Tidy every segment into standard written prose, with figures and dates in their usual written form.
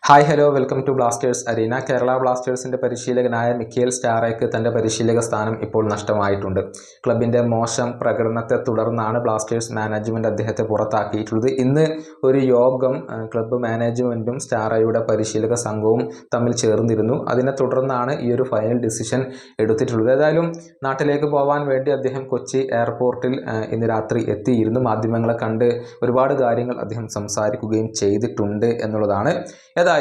Hi hello welcome to Blasters arena. Kerala ബ്ലാസ്റ്റേഴ്സിന്റെ പരിശീലകനായ Mikkel സ്റ്റാറയ്ക്ക് തന്റെ പരിശീലക സ്ഥാനം ഇപ്പോൾ നഷ്ടമായിട്ടുണ്ട്. ക്ലബിന്റെ മോശം പ്രകടനത്തെ തുടർന്നാണ് ബ്ലാസ്റ്റേഴ്സ് മാനേജ്മെന്റ് അദ്ദേഹത്തെ പുറത്താക്കിയിട്ടുള്ളത്. ഇന്ന് ഒരു യോഗം ക്ലബ്ബ് മാനേജ്മെന്റും സ്റ്റാറയുടെ പരിശീലക സംഘവും തമ്മിൽ ചേർന്നിരുന്നു. അതിനെ തുടർന്നാണ് ഈ ഒരു ഫൈനൽ ഡിസിഷൻ എടുത്തിട്ടുള്ളത്. ഏതായാലും നാട്ടിലേക്ക് പോകാൻ വേണ്ടി അദ്ദേഹം കൊച്ചി എയർപോർട്ടിൽ ഇന്ന് രാത്രി എത്തിയിരുന്നു. മാധ്യമങ്ങളെ കണ്ട് ഒരുപാട് കാര്യങ്ങൾ അദ്ദേഹം സംസാരിക്കുകയും ചെയ്തിട്ടുണ്ട് എന്നുള്ളതാണ്. ഏതായാലും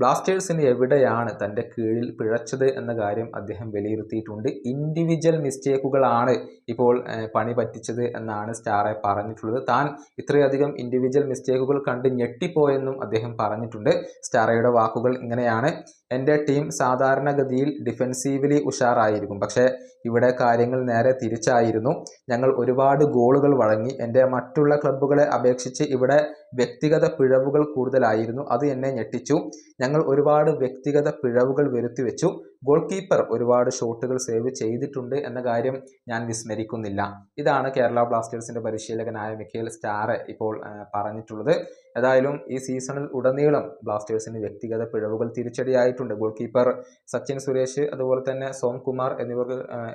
ബ്ലാസ്റ്റേഴ്സിന് എവിടെയാണ് തൻ്റെ കീഴിൽ പിഴച്ചത് എന്ന കാര്യം അദ്ദേഹം വിലയിരുത്തിയിട്ടുണ്ട്. ഇൻഡിവിജ്വൽ മിസ്റ്റേക്കുകളാണ് ഇപ്പോൾ പണി പറ്റിച്ചത് എന്നാണ് സ്റ്റാറെ പറഞ്ഞിട്ടുള്ളത്. താൻ ഇത്രയധികം ഇൻഡിവിജ്വൽ മിസ്റ്റേക്കുകൾ കണ്ട് ഞെട്ടിപ്പോയെന്നും അദ്ദേഹം പറഞ്ഞിട്ടുണ്ട്. സ്റ്റാറയുടെ വാക്കുകൾ ഇങ്ങനെയാണ്: എൻ്റെ ടീം സാധാരണഗതിയിൽ ഡിഫെൻസീവ്ലി ഉഷാറായിരിക്കും, പക്ഷേ ഇവിടെ കാര്യങ്ങൾ നേരെ തിരിച്ചായിരുന്നു. ഞങ്ങൾ ഒരുപാട് ഗോളുകൾ വഴങ്ങി. എൻ്റെ മറ്റുള്ള ക്ലബ്ബുകളെ അപേക്ഷിച്ച് ഇവിടെ വ്യക്തിഗത പിഴവുകൾ കൂടുതലായിരുന്നു. അത് എന്നെ ഞെട്ടിച്ചു. ഞങ്ങൾ ഒരുപാട് വ്യക്തിഗത പിഴവുകൾ വരുത്തിവെച്ചു. ഗോൾ കീപ്പർ ഒരുപാട് ഷോട്ടുകൾ സേവ് ചെയ്തിട്ടുണ്ട് എന്ന കാര്യം ഞാൻ വിസ്മരിക്കുന്നില്ല. ഇതാണ് കേരള ബ്ലാസ്റ്റേഴ്സിന്റെ പരിശീലകനായ മിക്കേൽ സ്റ്റാറെ ഇപ്പോൾ പറഞ്ഞിട്ടുള്ളത്. ഏതായാലും ഈ സീസണിൽ ഉടനീളം ബ്ലാസ്റ്റേഴ്സിന് വ്യക്തിഗത പിഴവുകൾ തിരിച്ചടിയായിട്ടുണ്ട്. ഗോൾ കീപ്പർ സച്ചിൻ സുരേഷ്, അതുപോലെ തന്നെ സോംകുമാർ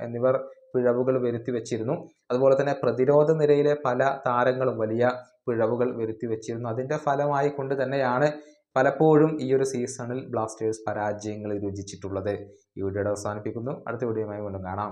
എന്നിവർ പിഴവുകൾ വരുത്തി വെച്ചിരുന്നു. അതുപോലെ തന്നെ പ്രതിരോധ നിരയിലെ പല താരങ്ങളും വലിയ പിഴവുകൾ വരുത്തി വെച്ചിരുന്നു. അതിൻ്റെ ഫലമായി കൊണ്ട് തന്നെയാണ് പലപ്പോഴും ഈ ഒരു സീസണിൽ ബ്ലാസ്റ്റേഴ്സ് പരാജയങ്ങൾ രുചിച്ചിട്ടുള്ളത്. ഈ വീഡിയോയുടെ അവസാനിപ്പിക്കുന്നു. അടുത്ത വീഡിയോയുമായി വീണ്ടും കാണാം.